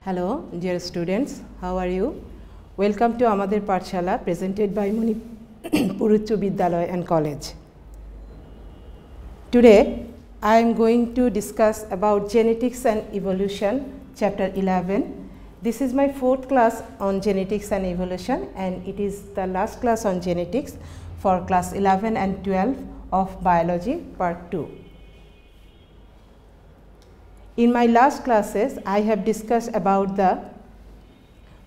Hello, dear students. How are you? Welcome to Amader Pathshala, presented by Manipur Uccho Bidyalaya and College. Today, I am going to discuss about genetics and evolution, chapter 11. This is my fourth class on genetics and evolution, and it is the last class on genetics for class 11 and 12 of biology part 2. In my last classes, I have discussed about the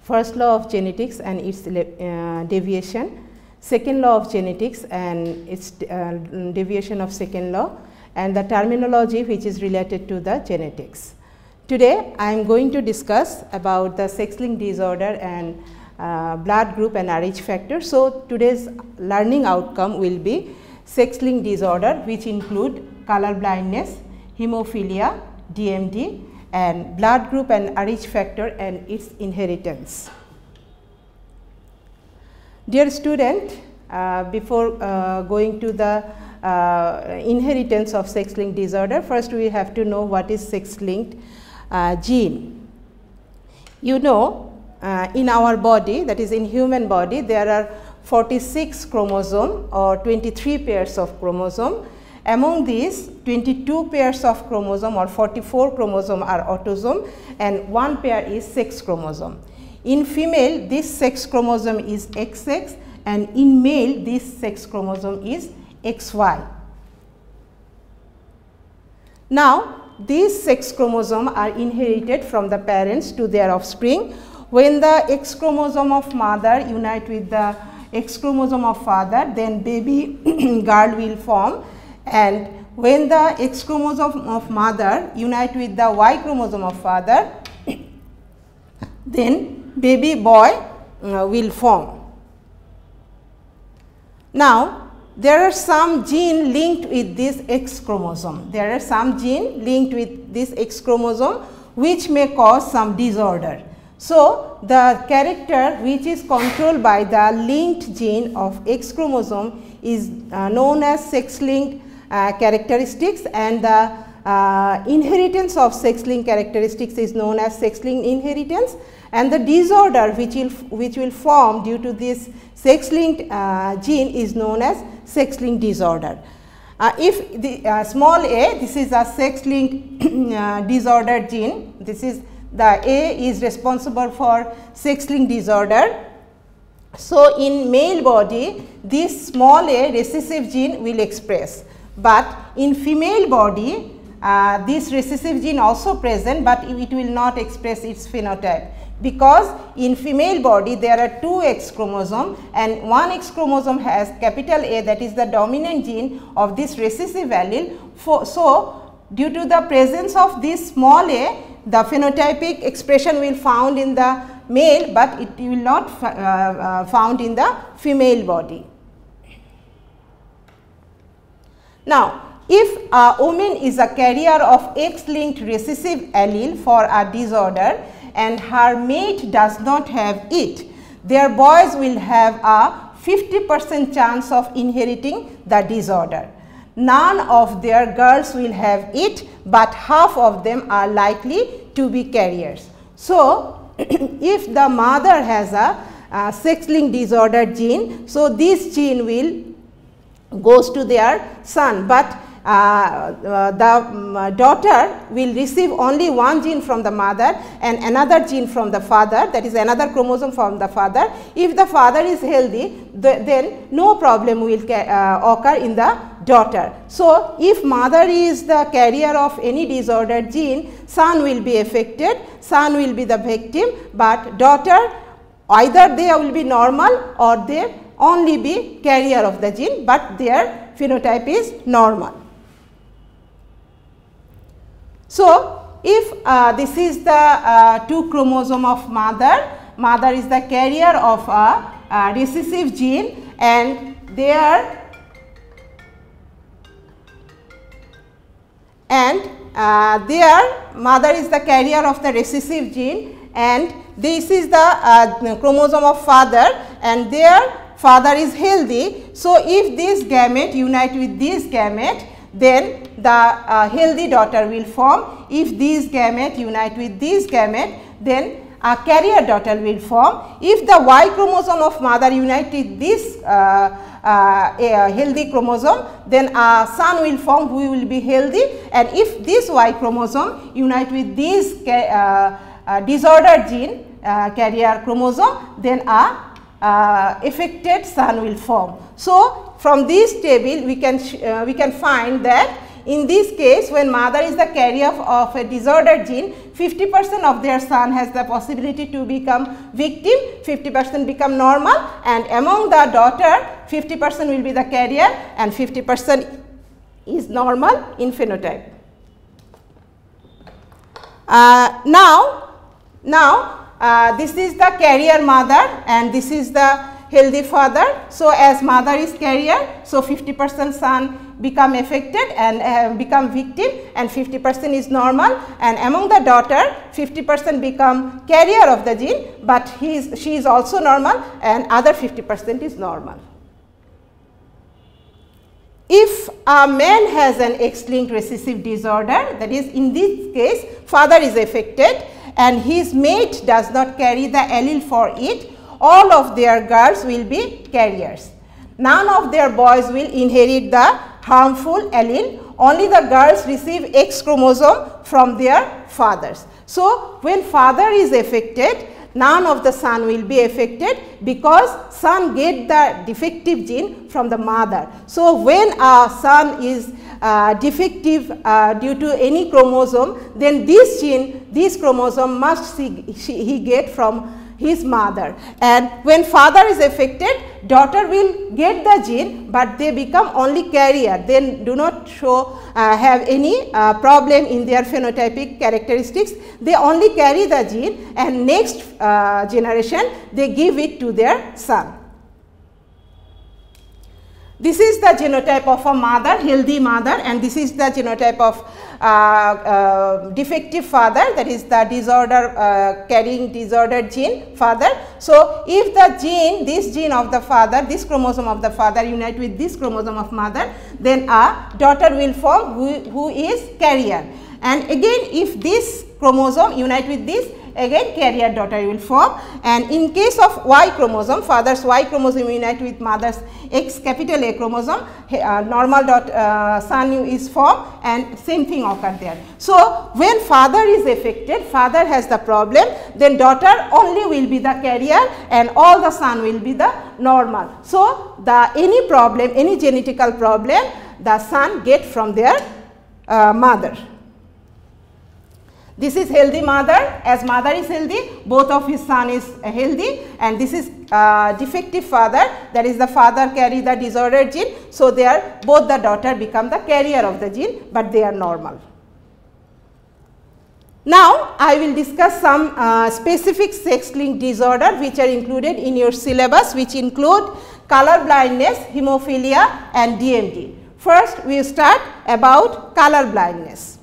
first law of genetics and its deviation, second law of genetics and its deviation of second law, and the terminology which is related to the genetics. Today, I am going to discuss about the sex-linked disorder and blood group and Rh factor. So, today's learning outcome will be sex-linked disorder, which include color blindness, hemophilia, DMD, and blood group and Rh factor and its inheritance. Dear student, before going to the inheritance of sex-linked disorder, first we have to know what is sex-linked gene. You know, in our body, that is in human body, there are 46 chromosomes or 23 pairs of chromosome. Among these, 22 pairs of chromosome or 44 chromosome are autosome and 1 pair is sex chromosome. In female, this sex chromosome is XX, and in male, this sex chromosome is XY. Now, these sex chromosomes are inherited from the parents to their offspring. When the X chromosome of mother unite with the X chromosome of father, then baby girl will form. And when the X chromosome of mother unite with the Y chromosome of father, then baby boy will form. Now, there are some genes linked with this X chromosome. There are some genes linked with this X chromosome which may cause some disorder. So, the character which is controlled by the linked gene of X chromosome is known as sex-linked characteristics, and the inheritance of sex-linked characteristics is known as sex-linked inheritance, and the disorder which will form due to this sex-linked gene is known as sex-linked disorder. If the small a, this is a sex-linked disorder gene, this is the A is responsible for sex-linked disorder. So, in male body, this small a recessive gene will express. But in female body, this recessive gene also present, but it will not express its phenotype, because in female body there are 2 X chromosome and 1 X chromosome has capital A, that is the dominant gene of this recessive allele. So, due to the presence of this small a, the phenotypic expression will found in the male, but it will not found in the female body. Now, if a woman is a carrier of X-linked recessive allele for a disorder and her mate does not have it, their boys will have a 50% chance of inheriting the disorder. None of their girls will have it, but half of them are likely to be carriers. So, if the mother has a sex-linked disorder gene, so this gene will goes to their son, but the daughter will receive only one gene from the mother and another gene from the father, that is another chromosome from the father. If the father is healthy, then no problem will occur in the daughter. So, if mother is the carrier of any disordered gene, son will be affected, son will be the victim, but daughter, either they will be normal or they only be carrier of the gene, but their phenotype is normal. So, if this is the 2 chromosome of mother, mother is the carrier of a recessive gene, and their mother is the carrier of the recessive gene, and this is the chromosome of father, and their father is healthy. So, if this gamete unite with this gamete, then the healthy daughter will form. If these gamete unite with these gamete, then a carrier daughter will form. If the Y chromosome of mother unite with this healthy chromosome, then a son will form who will be healthy, and if this Y chromosome unite with this disordered gene carrier chromosome, then a affected son will form. So, from this table we can find that in this case, when mother is the carrier of a disordered gene, 50% of their son has the possibility to become victim, 50% become normal, and among the daughter 50% will be the carrier and 50% is normal in phenotype. This is the carrier mother and this is the healthy father. So, as mother is carrier, so 50% son become affected and become victim and 50% is normal, and among the daughter 50% become carrier of the gene, but she is also normal and other 50% is normal. If a man has an X-linked recessive disorder, that is in this case father is affected and his mate does not carry the allele for it, all of their girls will be carriers. None of their boys will inherit the harmful allele, only the girls receive X chromosome from their fathers. So, when father is affected, none of the son will be affected because son get the defective gene from the mother. So, when a son is defective due to any chromosome, then this gene, this chromosome must he get from his mother, and when father is affected, daughter will get the gene, but they become only carrier, they do not have any problem in their phenotypic characteristics, they only carry the gene and next generation they give it to their son. This is the genotype of a mother, healthy mother, and this is the genotype of defective father, that is the disorder carrying disordered gene father. So, if the gene, this gene of the father, this chromosome of the father unite with this chromosome of mother, then a daughter will form who is carrier. And again, if this chromosome unite with this, again carrier daughter will form, and in case of Y chromosome, father's Y chromosome unite with mother's X capital A chromosome, normal son is formed and same thing occur there. So, when father is affected, father has the problem, then daughter only will be the carrier and all the son will be the normal. So, any problem, any genetical problem, the son get from their mother. This is healthy mother, as mother is healthy, both of his son is healthy, and this is defective father, that is the father carry the disordered gene. So, both the daughter become the carrier of the gene, but they are normal. Now, I will discuss some specific sex-linked disorder which are included in your syllabus, which include color blindness, hemophilia and DMD. First, we will start about color blindness.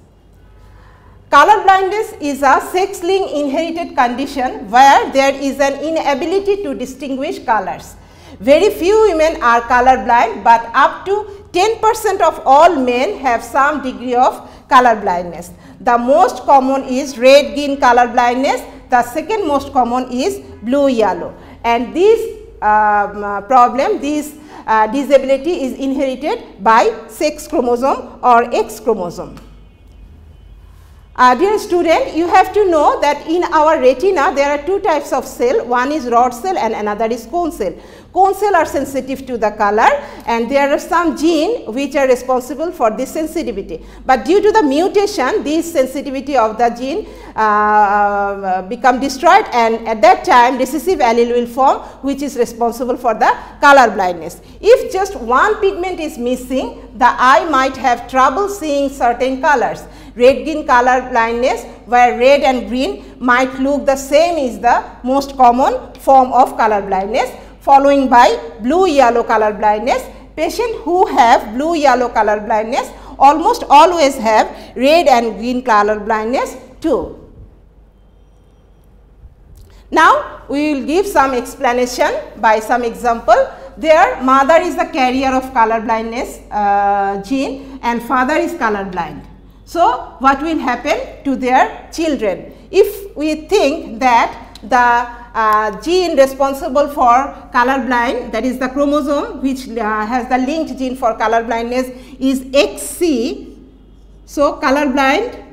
Color blindness is a sex-linked inherited condition where there is an inability to distinguish colors. Very few women are color blind, but up to 10% of all men have some degree of color blindness. The most common is red-green color blindness, the second most common is blue-yellow, and this problem, this disability is inherited by sex chromosome or X chromosome. Dear student, you have to know that in our retina there are two types of cell, one is rod cell and another is cone cell. Cone cell are sensitive to the color, and there are some genes which are responsible for this sensitivity, but due to the mutation this sensitivity of the gene become destroyed, and at that time recessive allele will form which is responsible for the color blindness. If just one pigment is missing, the eye might have trouble seeing certain colors. Red-green color blindness, where red and green might look the same, is the most common form of color blindness, following by blue-yellow color blindness. Patients who have blue-yellow color blindness almost always have red and green color blindness too. Now, we will give some explanation by some example. Their mother is the carrier of color blindness gene and father is color blind. So, what will happen to their children? If we think that the gene responsible for color blind, that is the chromosome which has the linked gene for color blindness, is XC. So, color blind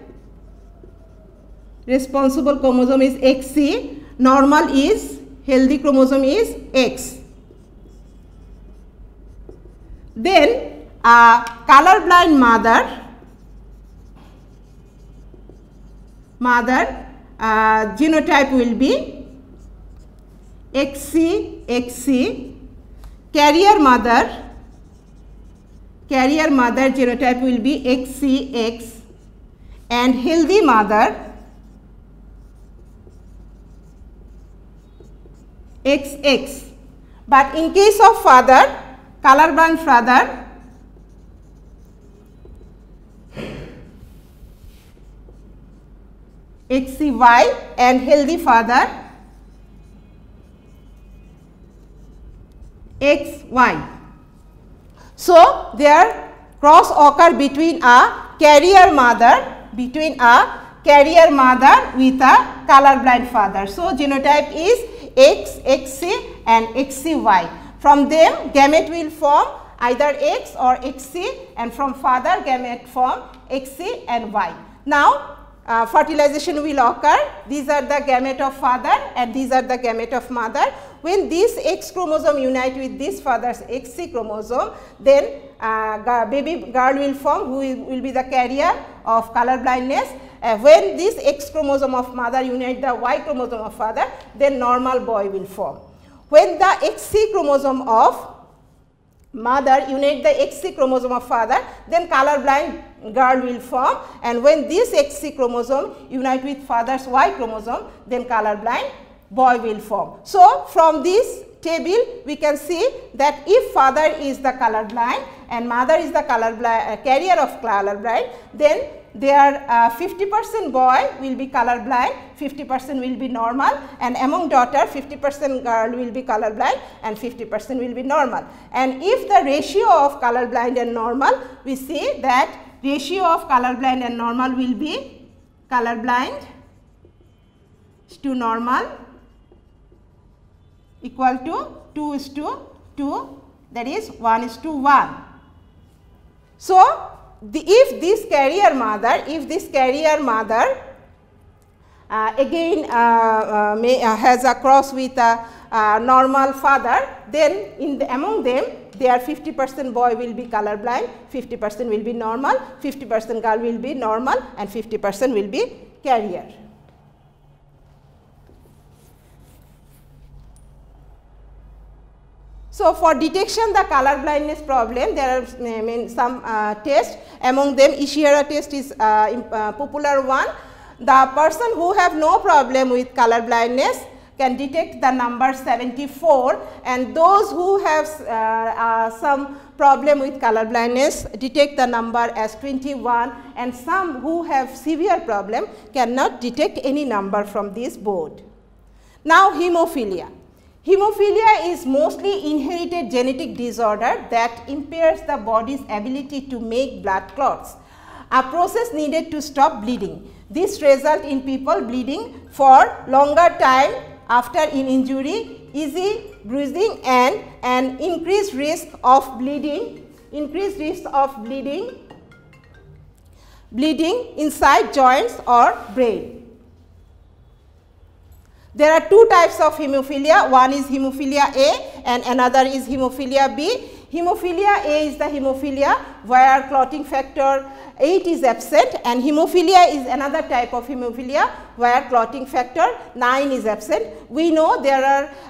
responsible chromosome is XC, normal is, healthy chromosome is X. Then color blind mother genotype will be XC, carrier mother genotype will be XX, and healthy mother XX. But in case of father, color blind father, XCY, and healthy father XY. So, there cross occur between a carrier mother with a color blind father. So, genotype is XC and XCY. From them gamete will form either X or XC, and from father gamete form XC and Y. Now, fertilization will occur. These are the gamete of father and these are the gamete of mother. When this X chromosome unite with this father's XC chromosome, then baby girl will form, who will be the carrier of color blindness. When this X chromosome of mother unite the Y chromosome of father, then normal boy will form. When the XC chromosome of mother unite the XC chromosome of father, then color blind girl will form, and when this XC chromosome unite with father's Y chromosome, then color blind boy will form. So, from this table we can see that if father is the color blind and mother is the color blind carrier of color blind, then their 50% boy will be color blind, 50% will be normal, and among daughter 50% girl will be color blind and 50% will be normal. And if the ratio of color blind and normal, we see that ratio of color blind and normal will be color blind to normal equal to 2:2, that is 1:1. So, if this carrier mother again has a cross with a normal father, then among them their 50% boy will be color blind, 50% will be normal, 50% girl will be normal, and 50% will be carrier. So, for detection the color blindness problem, there are some tests. Among them Ishihara test is popular one. The person who have no problem with color blindness can detect the number 74, and those who have some problem with color blindness detect the number as 21, and some who have severe problem cannot detect any number from this board. Now, hemophilia. Hemophilia is mostly inherited genetic disorder that impairs the body's ability to make blood clots, a process needed to stop bleeding. This results in people bleeding for longer time after an injury, easy bruising, and an increased risk of bleeding inside joints or brain. There are two types of hemophilia. One is hemophilia A and another is hemophilia B. Hemophilia A is the hemophilia where clotting factor 8 is absent, and hemophilia is another type of hemophilia where clotting factor 9 is absent. We know there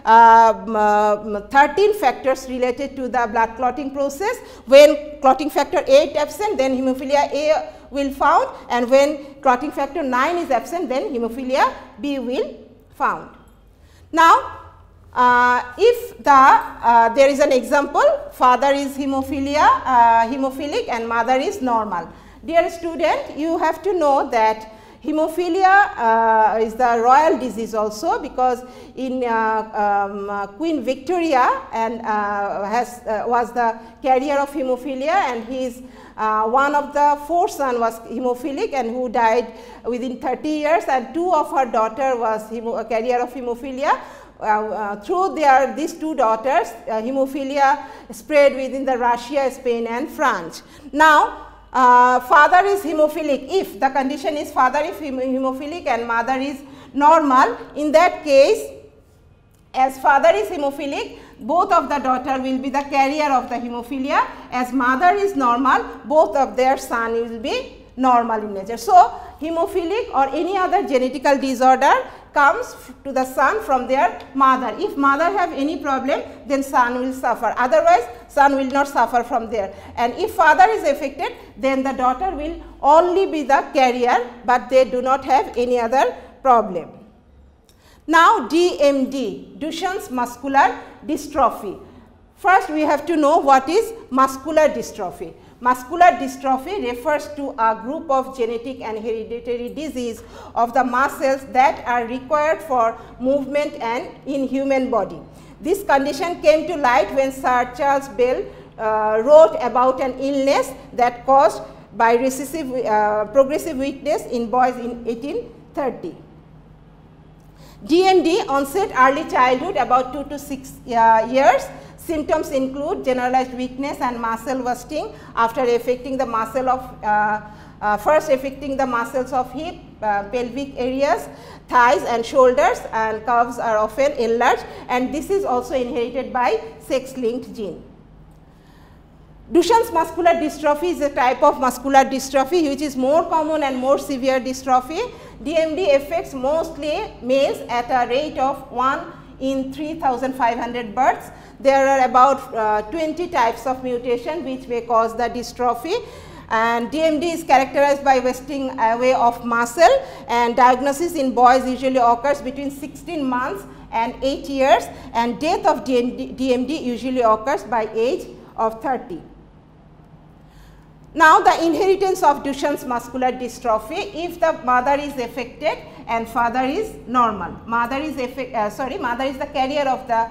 are 13 factors related to the blood clotting process. When clotting factor 8 absent, then hemophilia A will found, and when clotting factor 9 is absent, then hemophilia B will found. Now, if there is an example, father is hemophilic and mother is normal. Dear student, you have to know that Hemophilia is the royal disease also, because in Queen Victoria and was the carrier of hemophilia, and his one of the 4 sons was hemophilic and who died within 30 years, and 2 of her daughter was a carrier of hemophilia. Through these 2 daughters, hemophilia spread within the Russia, Spain and France. Now, father is hemophilic. If the condition is father is hemophilic and mother is normal, in that case, as father is hemophilic, both of the daughter will be the carrier of the hemophilia. As mother is normal, both of their son will be normal in nature. So, hemophilic or any other genetical disorder comes to the son from their mother. If mother have any problem, then son will suffer. Otherwise, son will not suffer from there. And if father is affected, then the daughter will only be the carrier, but they do not have any other problem. Now, DMD, Duchenne's muscular dystrophy. First, we have to know what is muscular dystrophy. Muscular dystrophy refers to a group of genetic and hereditary disease of the muscles that are required for movement and in human body. This condition came to light when Sir Charles Bell wrote about an illness that caused by progressive weakness in boys in 1830. DMD onset early childhood, about 2 to 6 years. Symptoms include generalized weakness and muscle wasting after affecting the muscle of first affecting the muscles of hip, pelvic areas, thighs and shoulders, and calves are often enlarged, and this is also inherited by sex-linked gene. Duchenne's muscular dystrophy is a type of muscular dystrophy which is more common and more severe dystrophy. DMD affects mostly males at a rate of 1 in 3,500 births. There are about 20 types of mutation which may cause the dystrophy, and DMD is characterized by wasting away of muscle, and diagnosis in boys usually occurs between 16 months and 8 years, and death of DMD usually occurs by age of 30. Now, the inheritance of Duchenne's muscular dystrophy, if the mother is affected and father is normal, mother is the carrier of the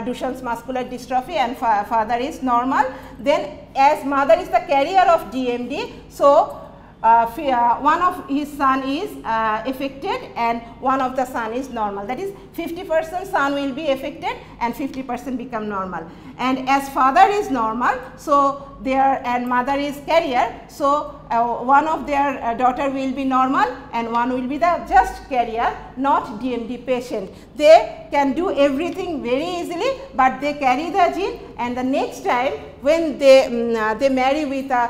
Duchenne's muscular dystrophy and father is normal, then as mother is the carrier of DMD, so one of his son is affected and one of the son is normal. That is 50% son will be affected and 50% become normal. And as father is normal, so and mother is carrier, so one of their daughter will be normal and one will be the just carrier, not DMD patient. They can do everything very easily, but they carry the gene, and the next time when they marry with a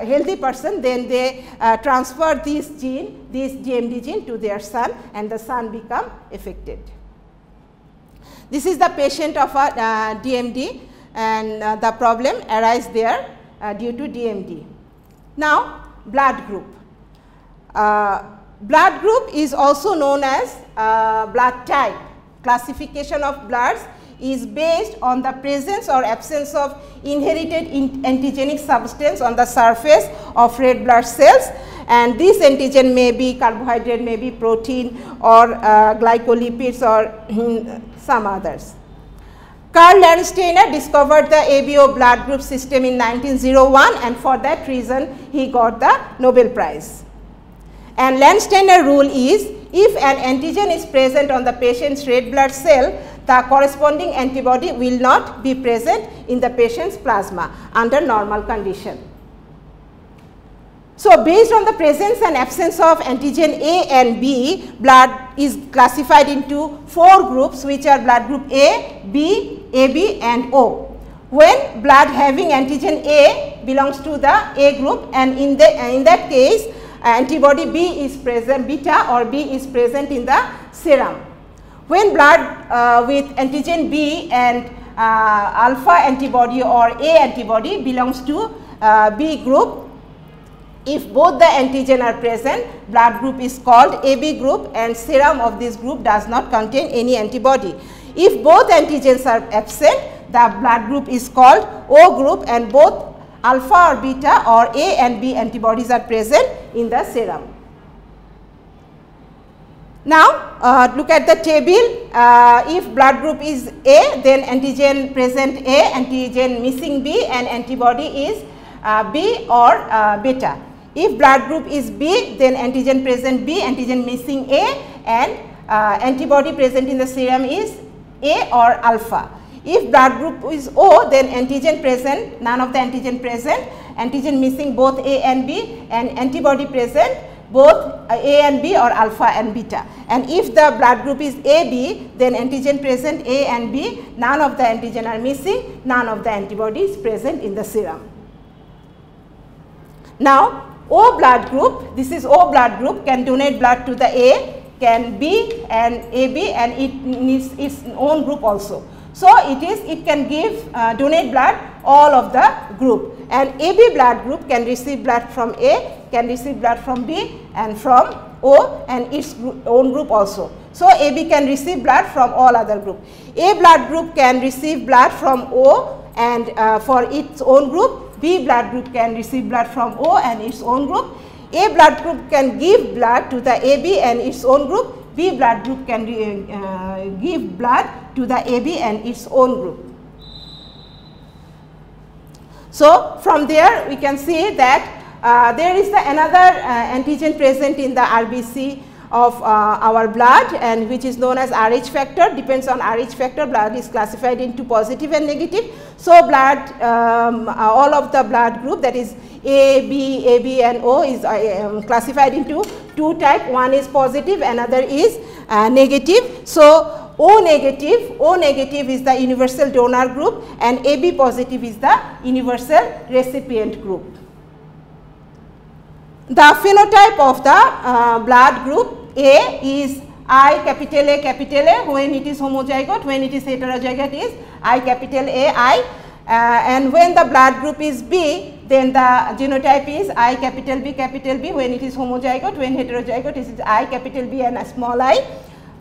healthy person, then they transfer this gene, this DMD gene to their son, and the son become affected. This is the patient of a DMD, and the problem arises there due to DMD. Now, blood group. Blood group is also known as blood type. Classification of bloods is based on the presence or absence of inherited antigenic substance on the surface of red blood cells, and this antigen may be carbohydrate, may be protein, or glycolipids, or some others. Karl Landsteiner discovered the ABO blood group system in 1901, and for that reason he got the Nobel Prize. And Landsteiner rule is, if an antigen is present on the patient's red blood cell, the corresponding antibody will not be present in the patient's plasma under normal condition. So, based on the presence and absence of antigen A and B, blood is classified into 4 groups, which are blood group A, B, AB and O. When blood having antigen A belongs to the A group, and in that case antibody B is present, beta or B is present in the serum. When blood with antigen B and alpha antibody or A antibody belongs to B group, if both the antigen are present, blood group is called AB group, and serum of this group does not contain any antibody. If both antigens are absent, the blood group is called O group, and both alpha or beta or A and B antibodies are present in the serum. Now, look at the table. If blood group is A, then antigen present A, antigen missing B, and antibody is B or beta. If blood group is B, then antigen present B, antigen missing A, and antibody present in the serum is A or alpha. If blood group is O, then antigen present, none of the antigen present, antigen missing both A and B, and antibody present both A and B or alpha and beta. And if the blood group is AB, then antigen present A and B, none of the antigen are missing, none of the antibody is present in the serum. Now, O blood group, this is O blood group, can donate blood to the A, can B and AB, and it needs its own group also. So, it can give donate blood all of the group, and AB blood group can receive blood from A, can receive blood from B and from O and its own group also. So, AB can receive blood from all other group. A blood group can receive blood from O and for its own group, B blood group can receive blood from O and its own group. A blood group can give blood to the AB and its own group. B blood group can give blood to the AB and its own group. So, from there we can see that there is another antigen present in the RBC of our blood, and which is known as Rh factor. Depends on Rh factor, blood is classified into positive and negative. So, blood all of the blood group, that is A, B, AB and O, is classified into two types. One is positive, another is negative. So, O negative is the universal donor group, and AB positive is the universal recipient group. The phenotype of the blood group A is I capital A when it is homozygote, when it is heterozygote is I capital A I, and when the blood group is B, then the genotype is I capital B when it is homozygote, when heterozygote is I capital B and a small I.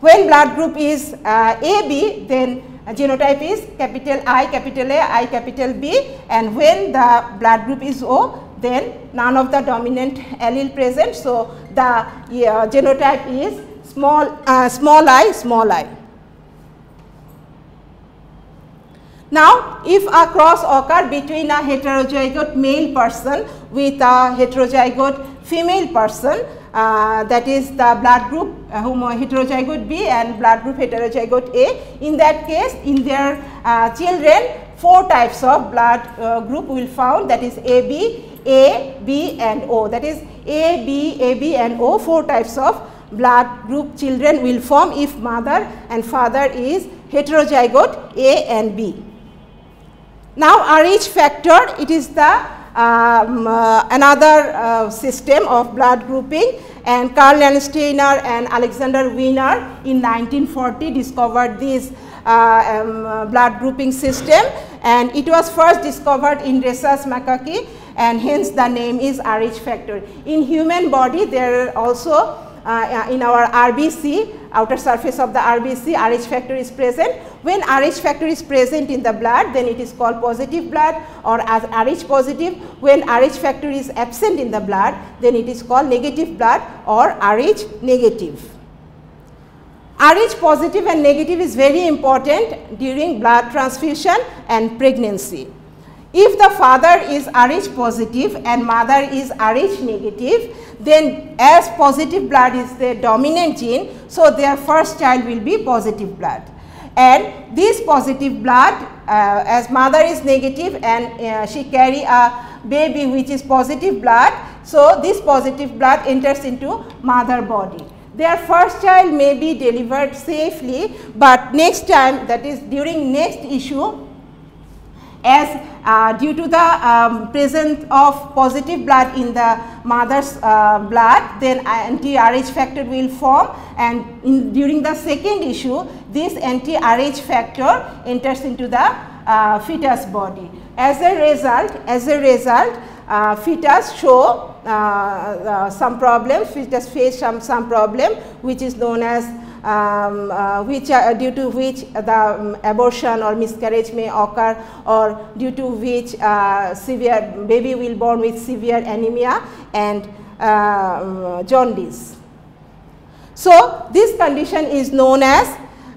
When blood group is AB, then genotype is capital I capital A I capital B, and when the blood group is O, then none of the dominant allele present. So, the genotype is small I. Now, if a cross occur between a heterozygote male person with a heterozygote female person, that is the blood group heterozygote B and blood group heterozygote A, in that case in their children 4 types of blood group will found, that is AB, A, B and O, that is A, B, AB and O, 4 types of blood group children will form if mother and father is heterozygote A and B. Now, Rh factor, it is the another system of blood grouping, and Karl Landsteiner and Alexander Wiener in 1940 discovered this blood grouping system, and it was first discovered in rhesus macaque, and hence the name is Rh factor. In human body, there are also in our RBC, outer surface of the RBC, Rh factor is present. When Rh factor is present in the blood, then it is called positive blood or as Rh positive. When Rh factor is absent in the blood, then it is called negative blood or Rh negative. Rh positive and negative is very important during blood transfusion and pregnancy. If the father is Rh positive and mother is Rh negative, then as positive blood is the dominant gene, so their first child will be positive blood. And this positive blood, as mother is negative and she carry a baby which is positive blood, so this positive blood enters into mother body. Their first child may be delivered safely, but next time, that is during next issue, as due to the presence of positive blood in the mother's blood, then anti-Rh factor will form, and during the second issue, this anti-Rh factor enters into the fetus body. As a result, fetus show some problems, fetus face some problem which is known as due to which the abortion or miscarriage may occur, or due to which severe baby will born with severe anemia and jaundice. So, this condition is known as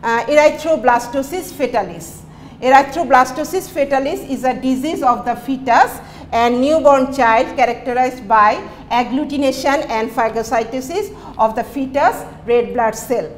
erythroblastosis fetalis. Erythroblastosis fetalis is a disease of the fetus and newborn child characterized by agglutination and phagocytosis of the fetus red blood cell.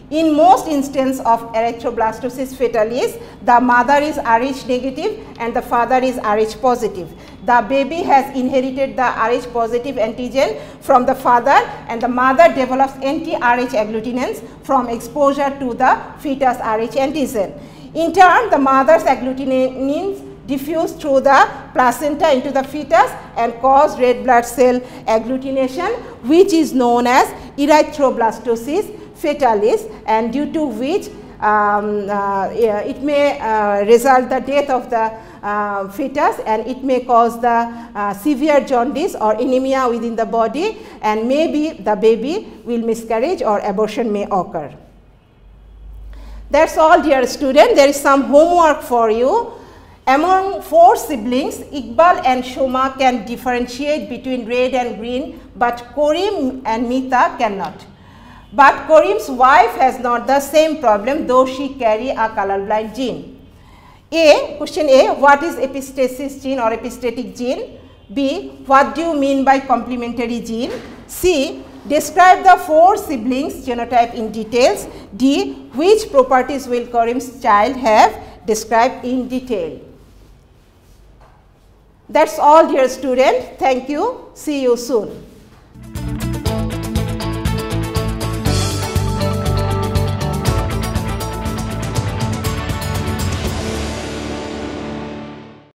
In most instances of erythroblastosis fetalis, the mother is Rh negative and the father is Rh positive. The baby has inherited the Rh positive antigen from the father, and the mother develops anti-Rh agglutinins from exposure to the fetus Rh antigen. In turn, the mother's agglutinins diffuse through the placenta into the fetus and cause red blood cell agglutination, which is known as erythroblastosis fetalis, and due to which it may result the death of the fetus, and it may cause the severe jaundice or anemia within the body, and maybe the baby will miscarriage or abortion may occur. That is all, dear student. There is some homework for you. Among 4 siblings, Iqbal and Shoma can differentiate between red and green, but Karim and Mita cannot. But Karim's wife has not the same problem, though she carry a colorblind gene. Question A, what is epistasis gene or epistatic gene? B, what do you mean by complementary gene? C, describe the 4 siblings genotype in details. D, which properties will Karim's child have? Describe in detail. That's all, dear student. Thank you. See you soon.